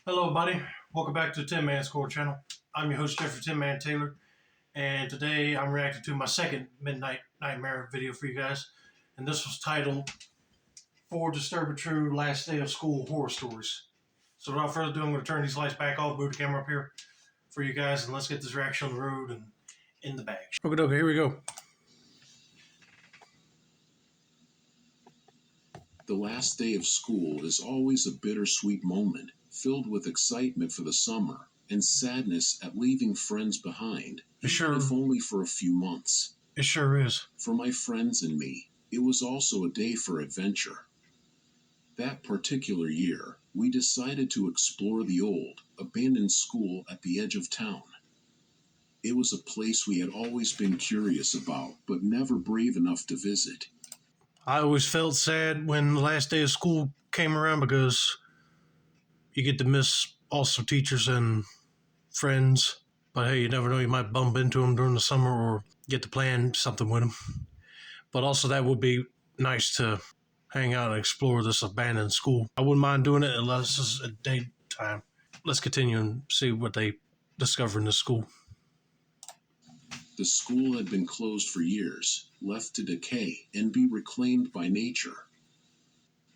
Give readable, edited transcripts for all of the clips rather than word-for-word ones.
Hello, buddy. Welcome back to the Tin Man Score channel. I'm your host, Jeffrey Tin Man Taylor, and today I'm reacting to my second Midnight Nightmare video for you guys. And this was titled Four Disturbing True Last Day of School Horror Stories. So without further ado, I'm going to turn these lights back off, move the camera up here for you guys, and let's get this reaction on the road and in the bag. Okay, here we go. The last day of school is always a bittersweet moment, filled with excitement for the summer and sadness at leaving friends behind, if only for a few months. It sure is. For my friends and me, it was also a day for adventure. That particular year, we decided to explore the old, abandoned school at the edge of town. It was a place we had always been curious about, but never brave enough to visit. I always felt sad when the last day of school came around because you get to miss also teachers and friends. But hey, you never know, you might bump into them during the summer or get to plan something with them. But also that would be nice to hang out and explore this abandoned school. I wouldn't mind doing it unless it's a daytime. Let's continue and see what they discover in the school. The school had been closed for years, left to decay and be reclaimed by nature.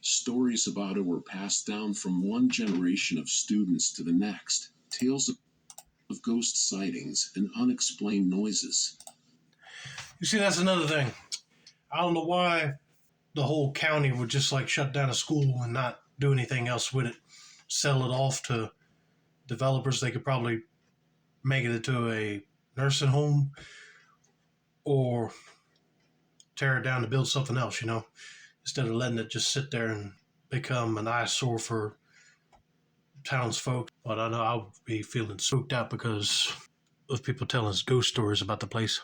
Stories about it were passed down from one generation of students to the next, tales of ghost sightings and unexplained noises. You see, that's another thing. I don't know why the whole county would just like shut down a school and not do anything else with it. Sell it off to developers. They could probably make it into a nursing home or tear it down to build something else, instead of letting it just sit there and become an eyesore for townsfolk. But I know I'll be feeling spooked out because of people telling us ghost stories about the place.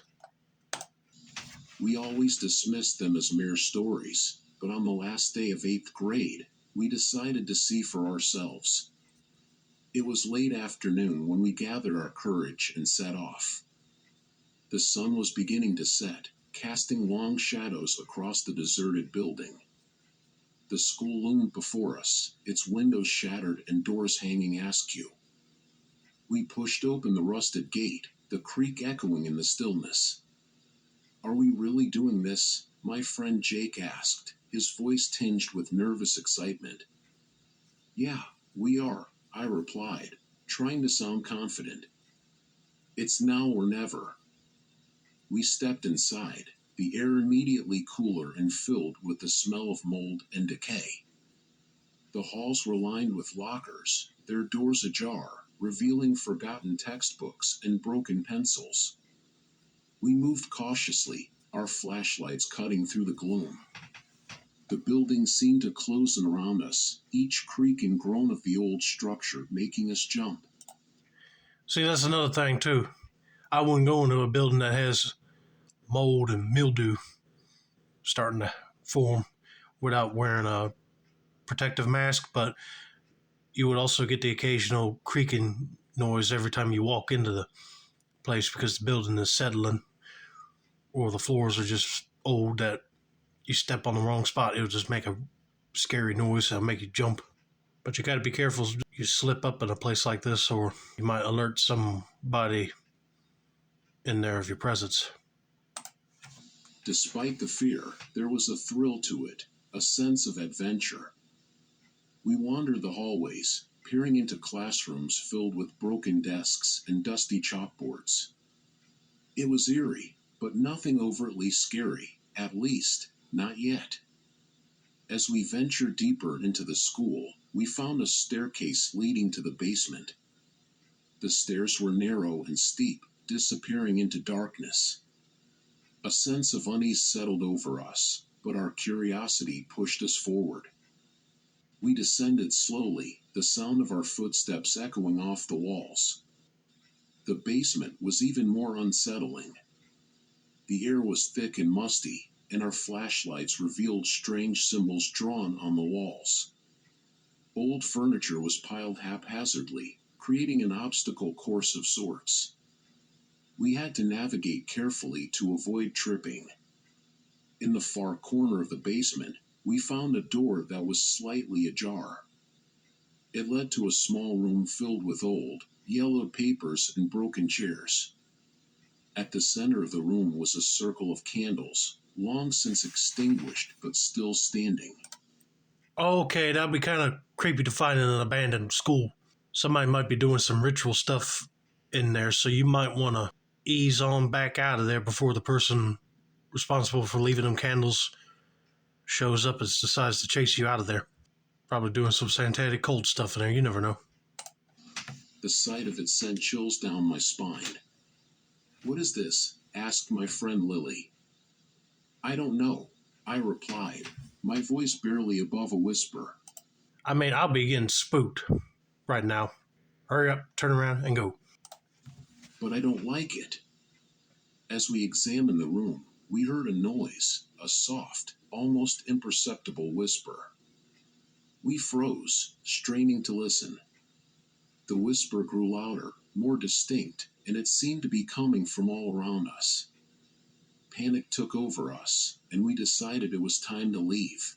We always dismissed them as mere stories, but on the last day of 8th grade, we decided to see for ourselves. It was late afternoon when we gathered our courage and set off. The sun was beginning to set, casting long shadows across the deserted building. The school loomed before us, its windows shattered and doors hanging askew. We pushed open the rusted gate, the creak echoing in the stillness. "Are we really doing this?" my friend Jake asked, his voice tinged with nervous excitement. "Yeah, we are," I replied, trying to sound confident. "It's now or never." We stepped inside, the air immediately cooler and filled with the smell of mold and decay. The halls were lined with lockers, their doors ajar, revealing forgotten textbooks and broken pencils. We moved cautiously, our flashlights cutting through the gloom. The building seemed to close in around us, each creak and groan of the old structure making us jump. See, that's another thing, too. I wouldn't go into a building that has mold and mildew starting to form without wearing a protective mask, but you would also get the occasional creaking noise every time you walk into the place because the building is settling or the floors are just old that you step on the wrong spot, it'll just make a scary noise and make you jump. But you got to be careful you slip up in a place like this or you might alert somebody in there of your presence. Despite the fear, there was a thrill to it, a sense of adventure. We wandered the hallways, peering into classrooms filled with broken desks and dusty chalkboards. It was eerie, but nothing overtly scary, at least, not yet. As we ventured deeper into the school, we found a staircase leading to the basement. The stairs were narrow and steep, disappearing into darkness. A sense of unease settled over us, but our curiosity pushed us forward. We descended slowly, the sound of our footsteps echoing off the walls. The basement was even more unsettling. The air was thick and musty, and our flashlights revealed strange symbols drawn on the walls. Old furniture was piled haphazardly, creating an obstacle course of sorts. We had to navigate carefully to avoid tripping. In the far corner of the basement, we found a door that was slightly ajar. It led to a small room filled with old, yellowed papers and broken chairs. At the center of the room was a circle of candles, long since extinguished but still standing. Okay, that'd be kind of creepy to find in an abandoned school. Somebody might be doing some ritual stuff in there, so you might want to ease on back out of there before the person responsible for leaving them candles shows up and decides to chase you out of there. Probably doing some satanic cold stuff in there, you never know. The sight of it sent chills down my spine. "What is this?" asked my friend Lily. "I don't know," I replied, my voice barely above a whisper. I mean, I'll be getting spooked right now. Hurry up, turn around, and go. "But I don't like it." As we examined the room, we heard a noise, a soft, almost imperceptible whisper. We froze, straining to listen. The whisper grew louder, more distinct, and it seemed to be coming from all around us. Panic took over us, and we decided it was time to leave.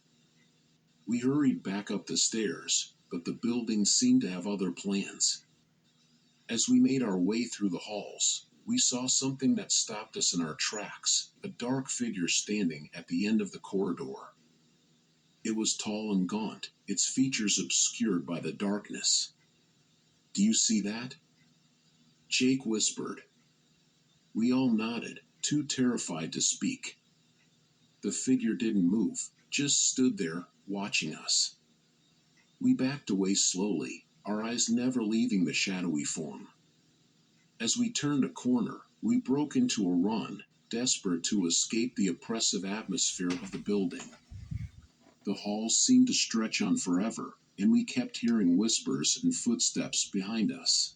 We hurried back up the stairs, but the building seemed to have other plans. As we made our way through the halls, we saw something that stopped us in our tracks, a dark figure standing at the end of the corridor. It was tall and gaunt, its features obscured by the darkness. "Do you see that?" Jake whispered. We all nodded, too terrified to speak. The figure didn't move, just stood there, watching us. We backed away slowly, our eyes never leaving the shadowy form. As we turned a corner, we broke into a run, desperate to escape the oppressive atmosphere of the building. The halls seemed to stretch on forever, and we kept hearing whispers and footsteps behind us.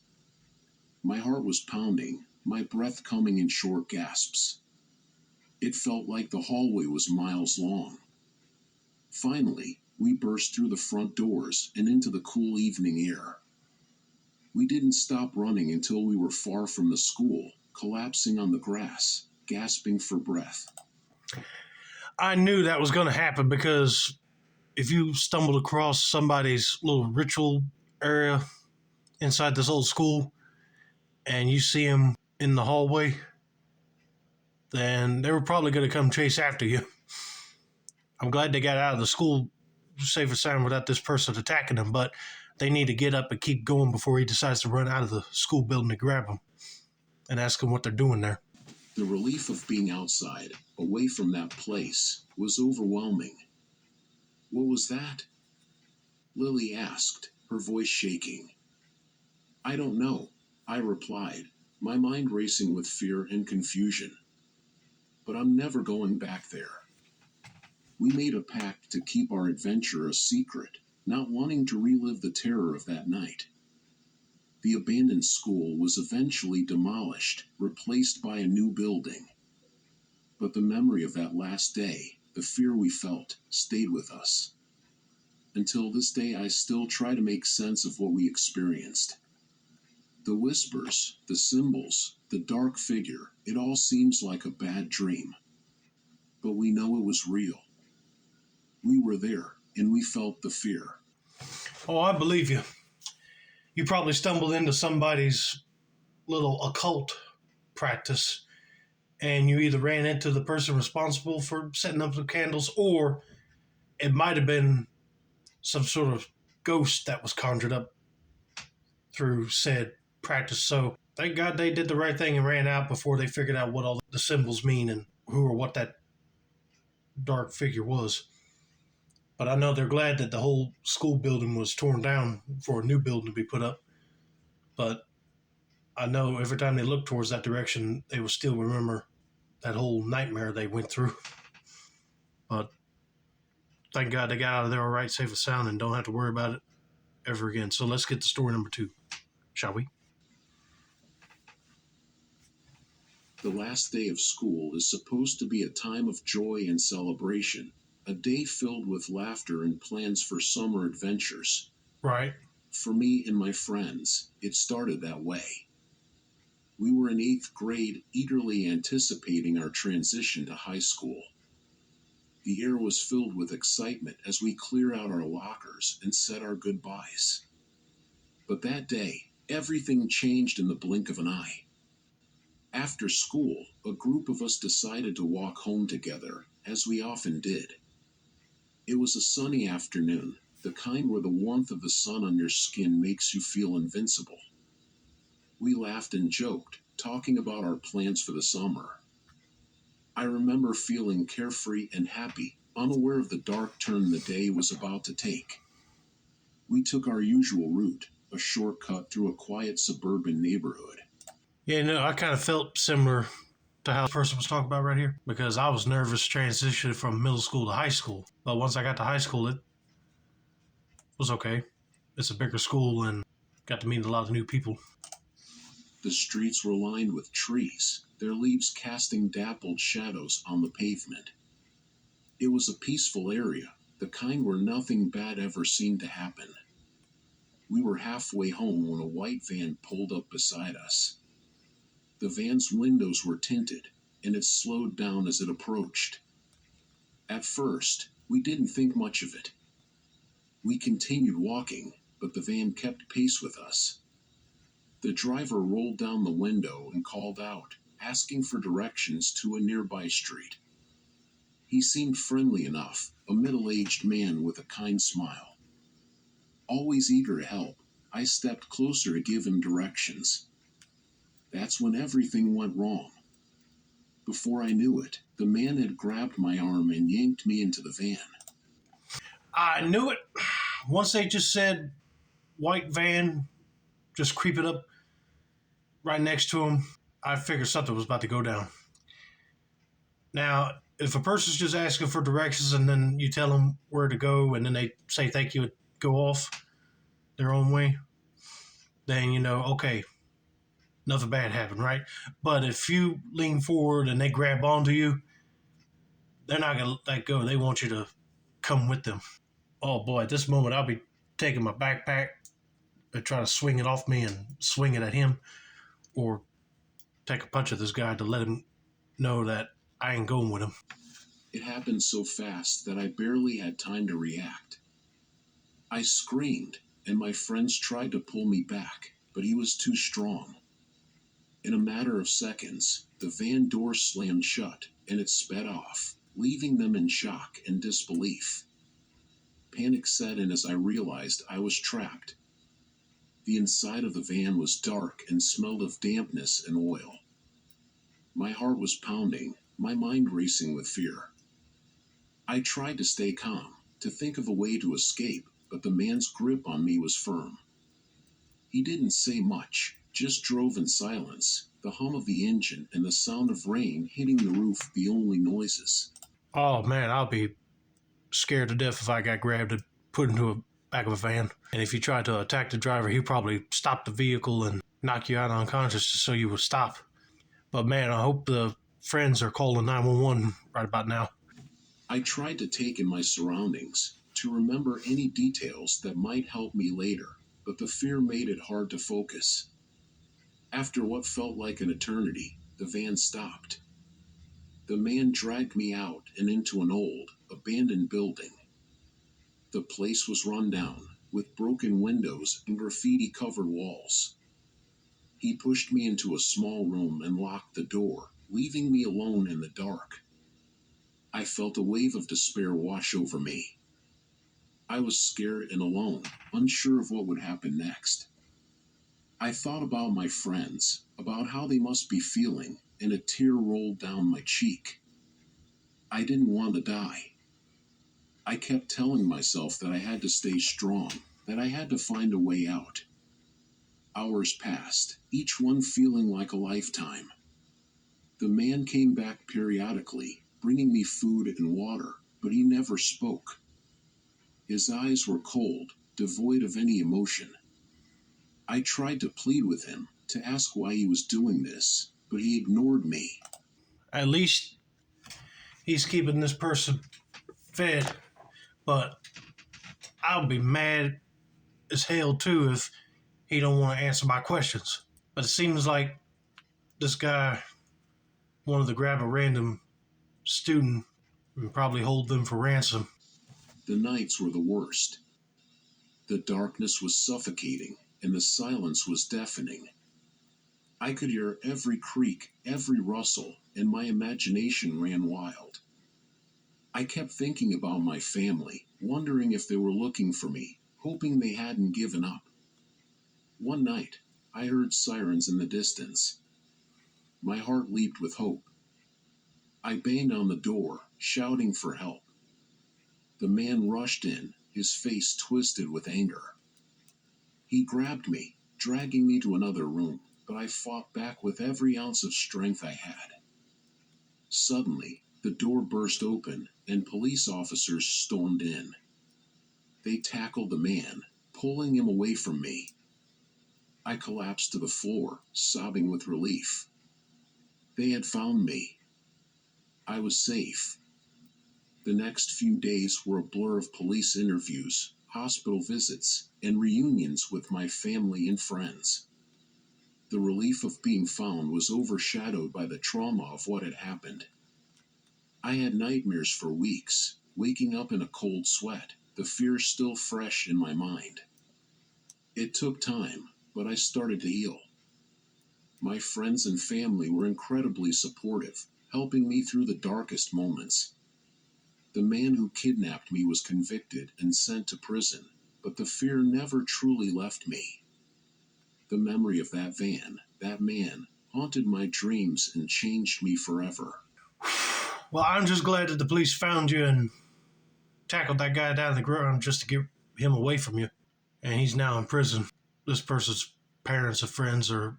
My heart was pounding, my breath coming in short gasps. It felt like the hallway was miles long. Finally, we burst through the front doors and into the cool evening air. We didn't stop running until we were far from the school, collapsing on the grass, gasping for breath. I knew that was going to happen because if you stumbled across somebody's little ritual area inside this old school and you see them in the hallway, then they were probably going to come chase after you. I'm glad they got out of the school safe and sound without this person attacking them, but they need to get up and keep going before he decides to run out of the school building to grab them and ask them what they're doing there. The relief of being outside, away from that place, was overwhelming. "What was that?" Lily asked, her voice shaking. "I don't know," I replied, my mind racing with fear and confusion. "But I'm never going back there." We made a pact to keep our adventure a secret, not wanting to relive the terror of that night. The abandoned school was eventually demolished, replaced by a new building. But the memory of that last day, the fear we felt, stayed with us. Until this day, I still try to make sense of what we experienced. The whispers, the symbols, the dark figure, it all seems like a bad dream. But we know it was real. We were there, and we felt the fear. Oh, I believe you. You probably stumbled into somebody's little occult practice and you either ran into the person responsible for setting up the candles or it might have been some sort of ghost that was conjured up through said practice. So thank God they did the right thing and ran out before they figured out what all the symbols mean and who or what that dark figure was. But I know they're glad that the whole school building was torn down for a new building to be put up. But I know every time they look towards that direction, they will still remember that whole nightmare they went through. But thank God they got out of there all right, safe and sound, and don't have to worry about it ever again. So let's get to story number 2, shall we? The last day of school is supposed to be a time of joy and celebration, a day filled with laughter and plans for summer adventures. Right. For me and my friends, it started that way. We were in 8th grade, eagerly anticipating our transition to high school. The air was filled with excitement as we cleared out our lockers and said our goodbyes. But that day, everything changed in the blink of an eye. After school, a group of us decided to walk home together, as we often did. It was a sunny afternoon, the kind where the warmth of the sun on your skin makes you feel invincible. We laughed and joked, talking about our plans for the summer. I remember feeling carefree and happy, unaware of the dark turn the day was about to take. We took our usual route, a shortcut through a quiet suburban neighborhood. Yeah, no, I kind of felt similar to how the person was talking about right here because I was nervous transitioning from middle school to high school. But once I got to high school, it was okay. It's a bigger school and got to meet a lot of new people. The streets were lined with trees, their leaves casting dappled shadows on the pavement. It was a peaceful area, the kind where nothing bad ever seemed to happen. We were halfway home when a white van pulled up beside us. The van's windows were tinted, and it slowed down as it approached. At first, we didn't think much of it. We continued walking, but the van kept pace with us. The driver rolled down the window and called out, asking for directions to a nearby street. He seemed friendly enough, a middle-aged man with a kind smile. Always eager to help, I stepped closer to give him directions. That's when everything went wrong. Before I knew it, the man had grabbed my arm and yanked me into the van. I knew it. Once they just said white van just creeping up right next to him, I figured something was about to go down. Now, if a person's just asking for directions and then you tell them where to go and then they say thank you and go off their own way, then you know, okay, nothing bad happened, right? But if you lean forward and they grab onto you, they're not going to let go. They want you to come with them. Oh boy, at this moment, I'll be taking my backpack and try to swing it off me and swing it at him, or take a punch at this guy to let him know that I ain't going with him. It happened so fast that I barely had time to react. I screamed, and my friends tried to pull me back, but he was too strong. In a matter of seconds, the van door slammed shut, and it sped off, leaving them in shock and disbelief. Panic set in as I realized I was trapped. The inside of the van was dark and smelled of dampness and oil. My heart was pounding, my mind racing with fear. I tried to stay calm, to think of a way to escape, but the man's grip on me was firm. He didn't say much, just drove in silence, the hum of the engine and the sound of rain hitting the roof the only noises. Oh man, I'll be scared to death if I got grabbed and put into a back of a van. And if you tried to attack the driver, he'd probably stop the vehicle and knock you out unconscious just so you would stop. But man, I hope the friends are calling 911 right about now. I tried to take in my surroundings, to remember any details that might help me later, but the fear made it hard to focus. After what felt like an eternity, the van stopped. The man dragged me out and into an old, abandoned building. The place was run down, with broken windows and graffiti-covered walls. He pushed me into a small room and locked the door, leaving me alone in the dark. I felt a wave of despair wash over me. I was scared and alone, unsure of what would happen next. I thought about my friends, about how they must be feeling, and a tear rolled down my cheek. I didn't want to die. I kept telling myself that I had to stay strong, that I had to find a way out. Hours passed, each one feeling like a lifetime. The man came back periodically, bringing me food and water, but he never spoke. His eyes were cold, devoid of any emotion. I tried to plead with him, to ask why he was doing this, but he ignored me. At least he's keeping this person fed, but I'll be mad as hell too if he don't want to answer my questions. But it seems like this guy wanted to grab a random student and probably hold them for ransom. The nights were the worst. The darkness was suffocating, and the silence was deafening. I could hear every creak, every rustle, and my imagination ran wild. I kept thinking about my family, wondering if they were looking for me, hoping they hadn't given up. One night, I heard sirens in the distance. My heart leaped with hope. I banged on the door, shouting for help. The man rushed in, his face twisted with anger. He grabbed me, dragging me to another room, but I fought back with every ounce of strength I had. Suddenly, the door burst open, and police officers stormed in. They tackled the man, pulling him away from me. I collapsed to the floor, sobbing with relief. They had found me. I was safe. The next few days were a blur of police interviews, hospital visits, and reunions with my family and friends. The relief of being found was overshadowed by the trauma of what had happened. I had nightmares for weeks, waking up in a cold sweat, the fear still fresh in my mind. It took time, but I started to heal. My friends and family were incredibly supportive, helping me through the darkest moments. The man who kidnapped me was convicted and sent to prison, but the fear never truly left me. The memory of that van, that man, haunted my dreams and changed me forever. Well, I'm just glad that the police found you and tackled that guy down the ground just to get him away from you. And he's now in prison. This person's parents and friends are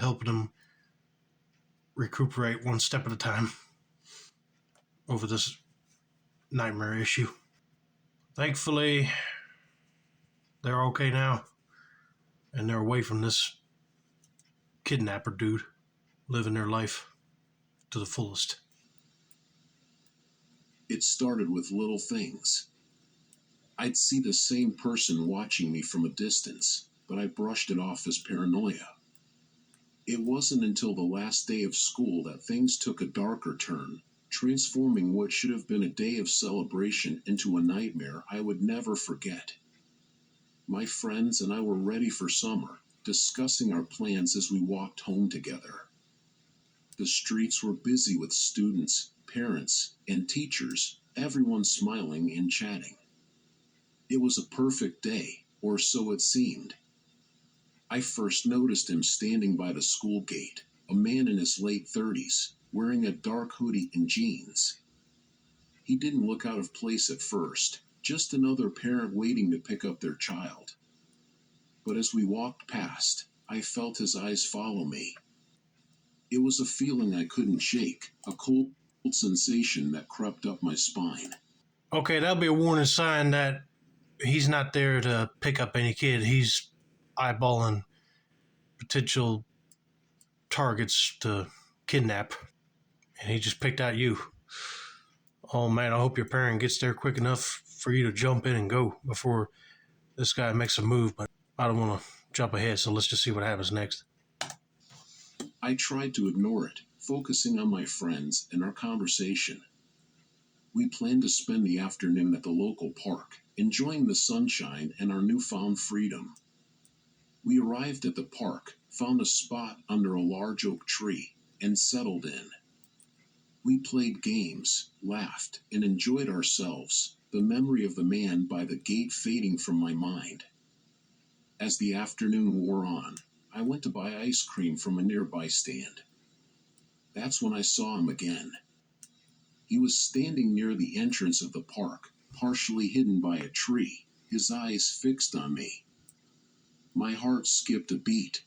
helping him recuperate one step at a time over this nightmare issue. Thankfully, they're okay now, and they're away from this kidnapper dude, living their life to the fullest. It started with little things. I'd see the same person watching me from a distance, but I brushed it off as paranoia. It wasn't until the last day of school that things took a darker turn, transforming what should have been a day of celebration into a nightmare I would never forget. My friends and I were ready for summer, discussing our plans as we walked home together. The streets were busy with students, parents, and teachers, everyone smiling and chatting. It was a perfect day, or so it seemed. I first noticed him standing by the school gate, a man in his late 30s, wearing a dark hoodie and jeans. He didn't look out of place at first, just another parent waiting to pick up their child. But as we walked past, I felt his eyes follow me. It was a feeling I couldn't shake, a cold sensation that crept up my spine. Okay, that'll be a warning sign that he's not there to pick up any kid. He's eyeballing potential targets to kidnap, and he just picked out you. Oh man, I hope your parent gets there quick enough for you to jump in and go before this guy makes a move, but I don't want to jump ahead, so let's just see what happens next. I tried to ignore it, focusing on my friends and our conversation. We planned to spend the afternoon at the local park, enjoying the sunshine and our newfound freedom. We arrived at the park, found a spot under a large oak tree, and settled in. We played games, laughed, and enjoyed ourselves, the memory of the man by the gate fading from my mind. As the afternoon wore on, I went to buy ice cream from a nearby stand. That's when I saw him again. He was standing near the entrance of the park, partially hidden by a tree, his eyes fixed on me. My heart skipped a beat.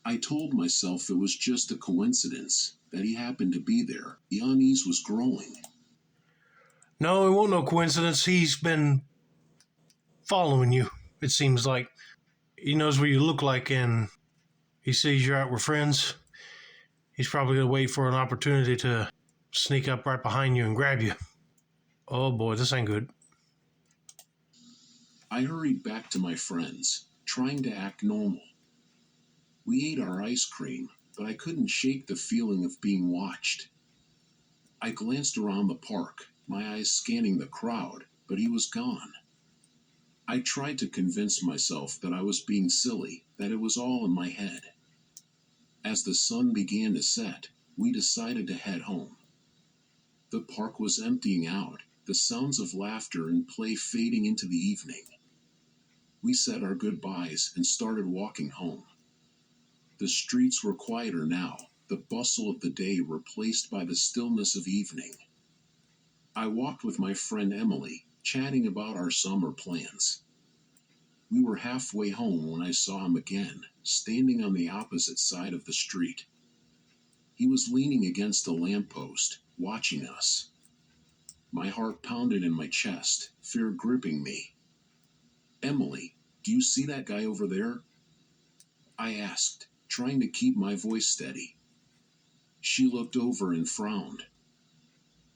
I told myself it was just a coincidence, that he happened to be there. The unease was growing. No, it won't no coincidence. He's been following you, it seems like. He knows what you look like, and he sees you're out with friends. He's probably going to wait for an opportunity to sneak up right behind you and grab you. Oh boy, this ain't good. I hurried back to my friends, trying to act normal. We ate our ice cream, but I couldn't shake the feeling of being watched. I glanced around the park, my eyes scanning the crowd, but he was gone. I tried to convince myself that I was being silly, that it was all in my head. As the sun began to set, we decided to head home. The park was emptying out, the sounds of laughter and play fading into the evening. We said our goodbyes and started walking home. The streets were quieter now, the bustle of the day replaced by the stillness of evening. I walked with my friend Emily, chatting about our summer plans. We were halfway home when I saw him again, standing on the opposite side of the street. He was leaning against a lamppost, watching us. My heart pounded in my chest, fear gripping me. Emily, do you see that guy over there? I asked, trying to keep my voice steady. She looked over and frowned.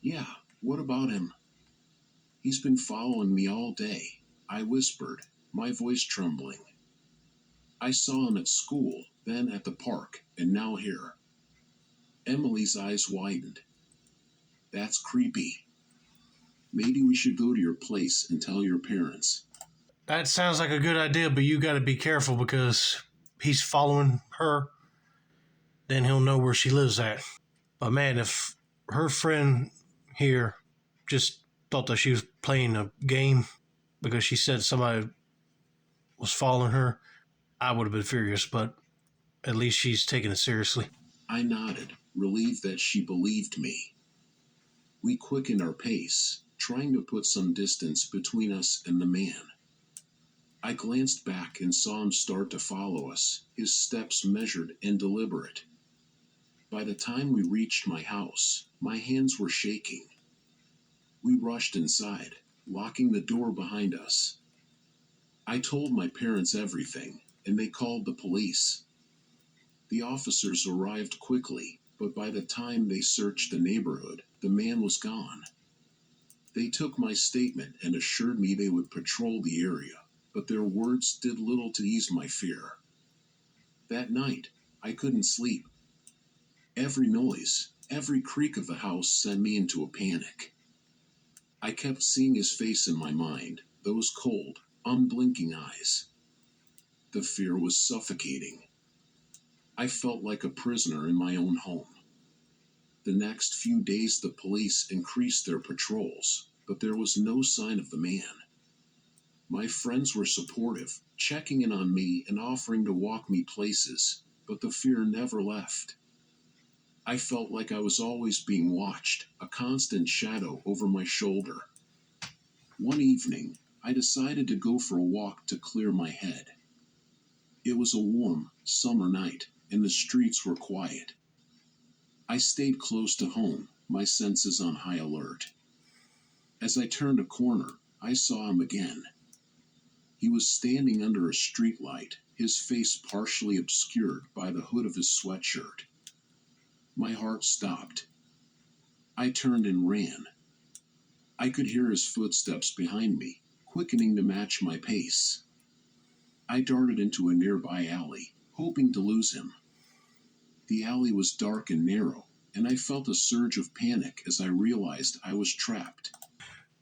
Yeah, what about him? He's been following me all day, I whispered, my voice trembling. I saw him at school, then at the park, and now here. Emily's eyes widened. That's creepy. Maybe we should go to your place and tell your parents. That sounds like a good idea, but you got to be careful because he's following her. Then he'll know where she lives at. But man, if her friend here just thought that she was playing a game because she said somebody was following her, I would have been furious, but at least she's taking it seriously. I nodded, relieved that she believed me. We quickened our pace, trying to put some distance between us and the man. I glanced back and saw him start to follow us, his steps measured and deliberate. By the time we reached my house, my hands were shaking. We rushed inside, locking the door behind us. I told my parents everything, and they called the police. The officers arrived quickly, but by the time they searched the neighborhood, the man was gone. They took my statement and assured me they would patrol the area, but their words did little to ease my fear. That night, I couldn't sleep. Every noise, every creak of the house sent me into a panic. I kept seeing his face in my mind, those cold, unblinking eyes. The fear was suffocating. I felt like a prisoner in my own home. The next few days, the police increased their patrols, but there was no sign of the man. My friends were supportive, checking in on me and offering to walk me places, but the fear never left. I felt like I was always being watched, a constant shadow over my shoulder. One evening, I decided to go for a walk to clear my head. It was a warm, summer night, and the streets were quiet. I stayed close to home, my senses on high alert. As I turned a corner, I saw him again. He was standing under a streetlight, his face partially obscured by the hood of his sweatshirt. My heart stopped. I turned and ran. I could hear his footsteps behind me, quickening to match my pace. I darted into a nearby alley, hoping to lose him. The alley was dark and narrow, and I felt a surge of panic as I realized I was trapped.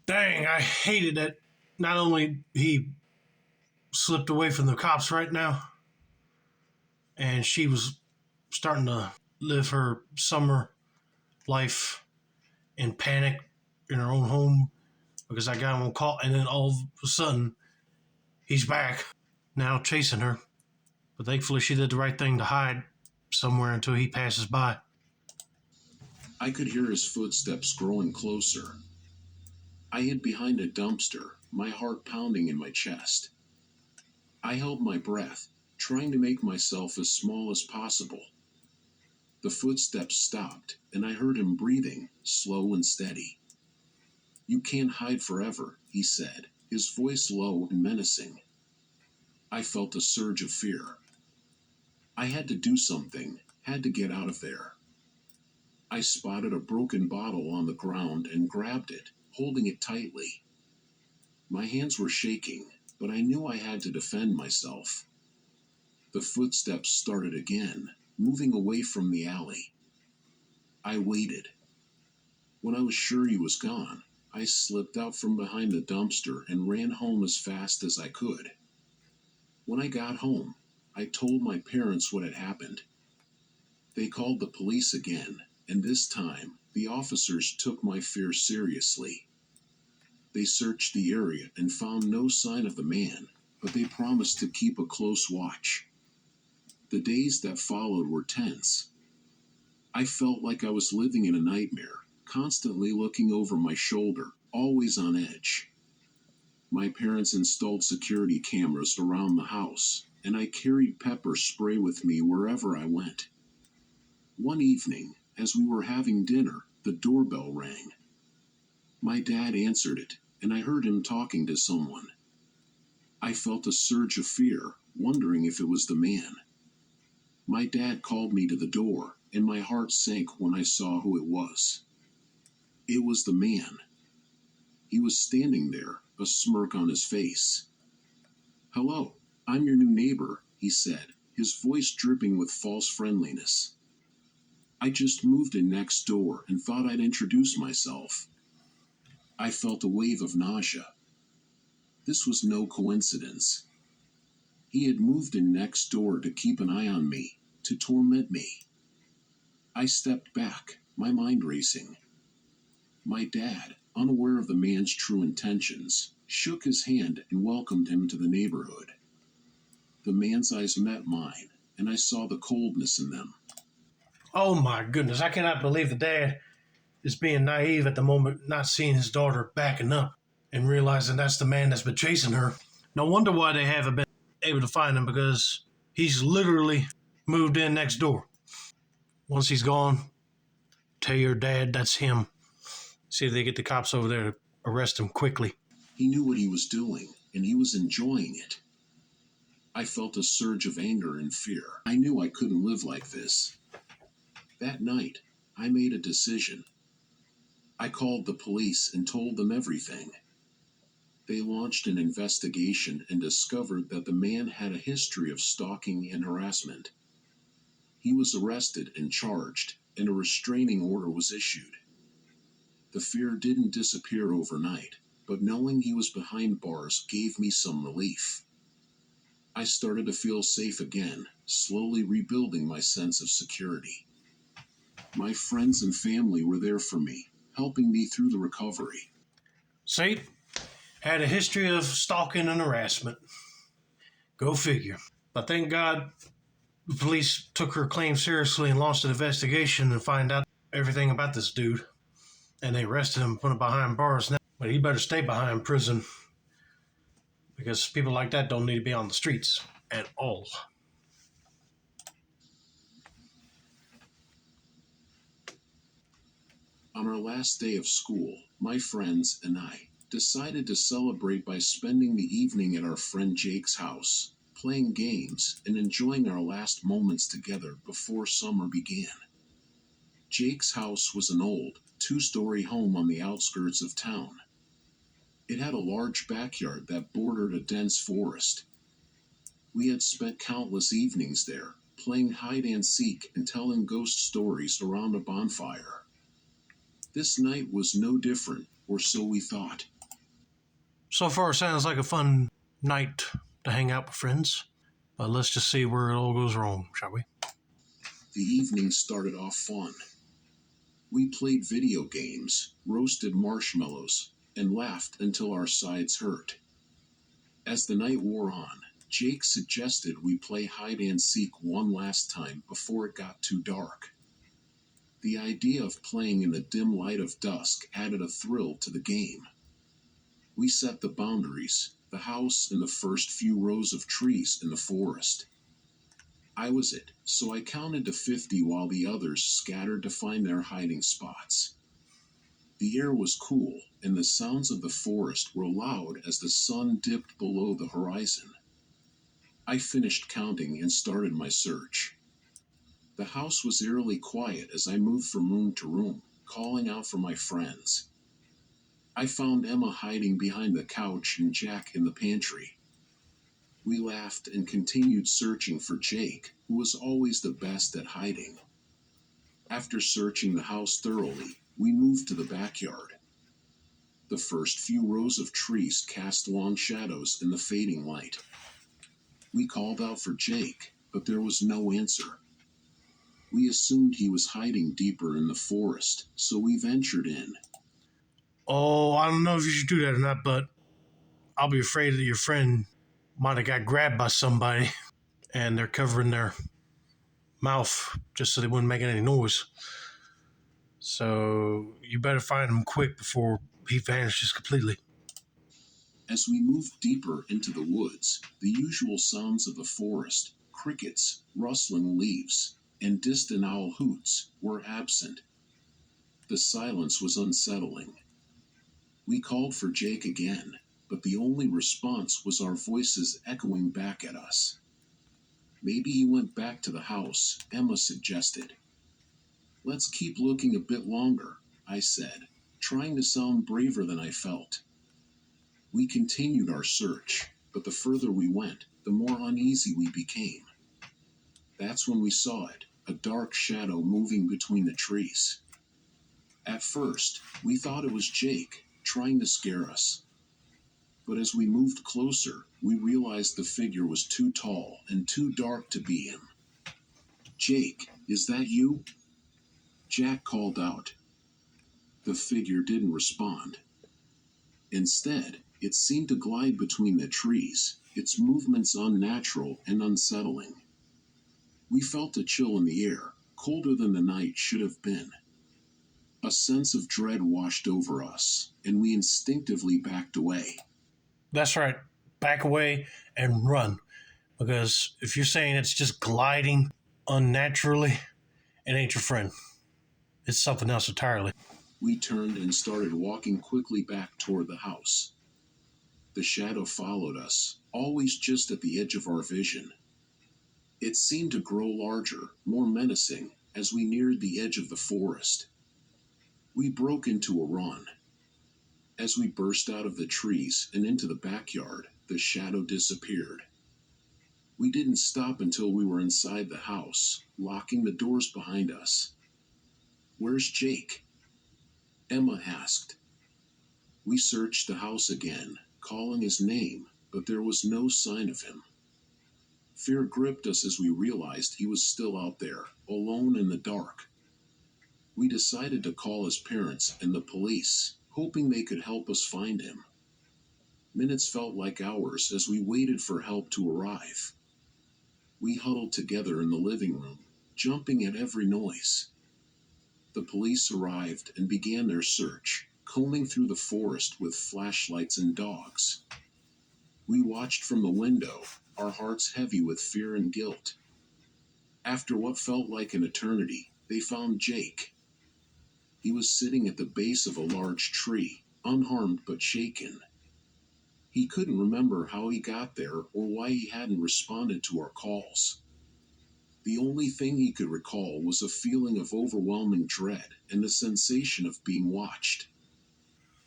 Dang, I hated that not only he slipped away from the cops right now, and she was starting to live her summer life in panic in her own home because I got him on call, and then all of a sudden he's back now chasing her. But thankfully she did the right thing to hide somewhere until he passes by. I could hear his footsteps growing closer. I hid behind a dumpster, my heart pounding in my chest. I held my breath, trying to make myself as small as possible. The footsteps stopped, and I heard him breathing, slow and steady. You can't hide forever, he said, his voice low and menacing. I felt a surge of fear. I had to do something, had to get out of there. I spotted a broken bottle on the ground and grabbed it, holding it tightly. My hands were shaking, but I knew I had to defend myself. The footsteps started again, moving away from the alley. I waited. When I was sure he was gone, I slipped out from behind the dumpster and ran home as fast as I could. When I got home, I told my parents what had happened. They called the police again, and this time, the officers took my fear seriously. They searched the area and found no sign of the man, but they promised to keep a close watch. The days that followed were tense. I felt like I was living in a nightmare, constantly looking over my shoulder, always on edge. My parents installed security cameras around the house, and I carried pepper spray with me wherever I went. One evening, as we were having dinner, the doorbell rang. My dad answered it, and I heard him talking to someone. I felt a surge of fear, wondering if it was the man. My dad called me to the door, and my heart sank when I saw who it was. It was the man. He was standing there, a smirk on his face. "Hello, I'm your new neighbor," he said, his voice dripping with false friendliness. "I just moved in next door and thought I'd introduce myself." I felt a wave of nausea. This was no coincidence. He had moved in next door to keep an eye on me, to torment me. I stepped back, my mind racing. My dad, unaware of the man's true intentions, shook his hand and welcomed him to the neighborhood. The man's eyes met mine, and I saw the coldness in them. Oh my goodness, I cannot believe the dad is being naive at the moment, not seeing his daughter backing up and realizing that's the man that's been chasing her. No wonder why they haven't been able to find him, because he's literally moved in next door. Once he's gone, tell your dad that's him. See if they get the cops over there to arrest him quickly. He knew what he was doing, and he was enjoying it. I felt a surge of anger and fear. I knew I couldn't live like this. That night, I made a decision. I called the police and told them everything. They launched an investigation and discovered that the man had a history of stalking and harassment. He was arrested and charged, and a restraining order was issued. The fear didn't disappear overnight, but knowing he was behind bars gave me some relief. I started to feel safe again, slowly rebuilding my sense of security. My friends and family were there for me, helping me through the recovery. See? Had a history of stalking and harassment. Go figure. But thank God the police took her claim seriously and launched an investigation to find out everything about this dude. And they arrested him and put him behind bars now. But he better stay behind prison, because people like that don't need to be on the streets at all. On our last day of school, my friends and I decided to celebrate by spending the evening at our friend Jake's house, playing games and enjoying our last moments together before summer began. Jake's house was an old, two-story home on the outskirts of town. It had a large backyard that bordered a dense forest. We had spent countless evenings there, playing hide-and-seek and telling ghost stories around a bonfire. This night was no different, or so we thought. So far, sounds like a fun night to hang out with friends. But let's just see where it all goes wrong, shall we? The evening started off fun. We played video games, roasted marshmallows, and laughed until our sides hurt. As the night wore on, Jake suggested we play hide-and-seek one last time before it got too dark. The idea of playing in the dim light of dusk added a thrill to the game. We set the boundaries, the house and the first few rows of trees in the forest. I was it, so I counted to 50 while the others scattered to find their hiding spots. The air was cool, and the sounds of the forest were loud as the sun dipped below the horizon. I finished counting and started my search. The house was eerily quiet as I moved from room to room, calling out for my friends. I found Emma hiding behind the couch and Jack in the pantry. We laughed and continued searching for Jake, who was always the best at hiding. After searching the house thoroughly, we moved to the backyard. The first few rows of trees cast long shadows in the fading light. We called out for Jake, but there was no answer. We assumed he was hiding deeper in the forest, so we ventured in. Oh, I don't know if you should do that or not, but I'll be afraid that your friend might have got grabbed by somebody and they're covering their mouth just so they wouldn't make any noise. So you better find him quick before he vanishes completely. As we moved deeper into the woods, the usual sounds of the forest, crickets, rustling leaves, and distant owl hoots, were absent. The silence was unsettling. We called for Jake again, but the only response was our voices echoing back at us. Maybe he went back to the house, Emma suggested. Let's keep looking a bit longer, I said, trying to sound braver than I felt. We continued our search, but the further we went, the more uneasy we became. That's when we saw it, a dark shadow moving between the trees. At first, we thought it was Jake, trying to scare us. But as we moved closer, we realized the figure was too tall and too dark to be him. Jake, is that you? Jack called out. The figure didn't respond. Instead, it seemed to glide between the trees, its movements unnatural and unsettling. We felt a chill in the air, colder than the night should have been. A sense of dread washed over us, and we instinctively backed away. That's right. Back away and run. Because if you're saying it's just gliding unnaturally, it ain't your friend. It's something else entirely. We turned and started walking quickly back toward the house. The shadow followed us, always just at the edge of our vision. It seemed to grow larger, more menacing, as we neared the edge of the forest. We broke into a run. As we burst out of the trees and into the backyard, the shadow disappeared. We didn't stop until we were inside the house, locking the doors behind us. Where's Jake? Emma asked. We searched the house again, calling his name, but there was no sign of him. Fear gripped us as we realized he was still out there, alone in the dark. We decided to call his parents and the police, hoping they could help us find him. Minutes felt like hours as we waited for help to arrive. We huddled together in the living room, jumping at every noise. The police arrived and began their search, combing through the forest with flashlights and dogs. We watched from the window, our hearts heavy with fear and guilt. After what felt like an eternity, they found Jake. He was sitting at the base of a large tree, unharmed but shaken. He couldn't remember how he got there or why he hadn't responded to our calls. The only thing he could recall was a feeling of overwhelming dread and the sensation of being watched.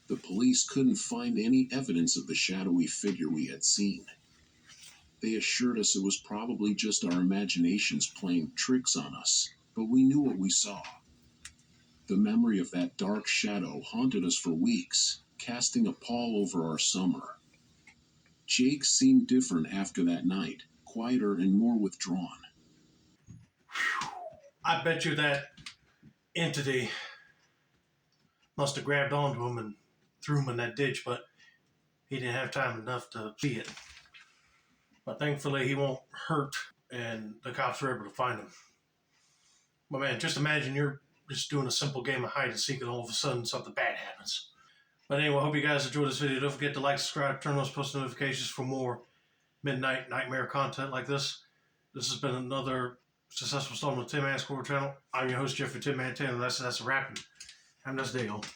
The police couldn't find any evidence of the shadowy figure we had seen. They assured us it was probably just our imaginations playing tricks on us, but we knew what we saw. The memory of that dark shadow haunted us for weeks, casting a pall over our summer. Jake seemed different after that night, quieter and more withdrawn. I bet you that entity must have grabbed onto him and threw him in that ditch, but he didn't have time enough to see it. But thankfully, he won't hurt, and the cops were able to find him. But man, just imagine you're just doing a simple game of hide and seek, and all of a sudden something bad happens. But anyway, I hope you guys enjoyed this video. Don't forget to like, subscribe, turn on those post notifications for more midnight nightmare content like this. This has been another successful installment of Tim Man's Core channel. I'm your host, Jeffrey Tin Man 10, and that's a wrap. Have a nice day, y'all.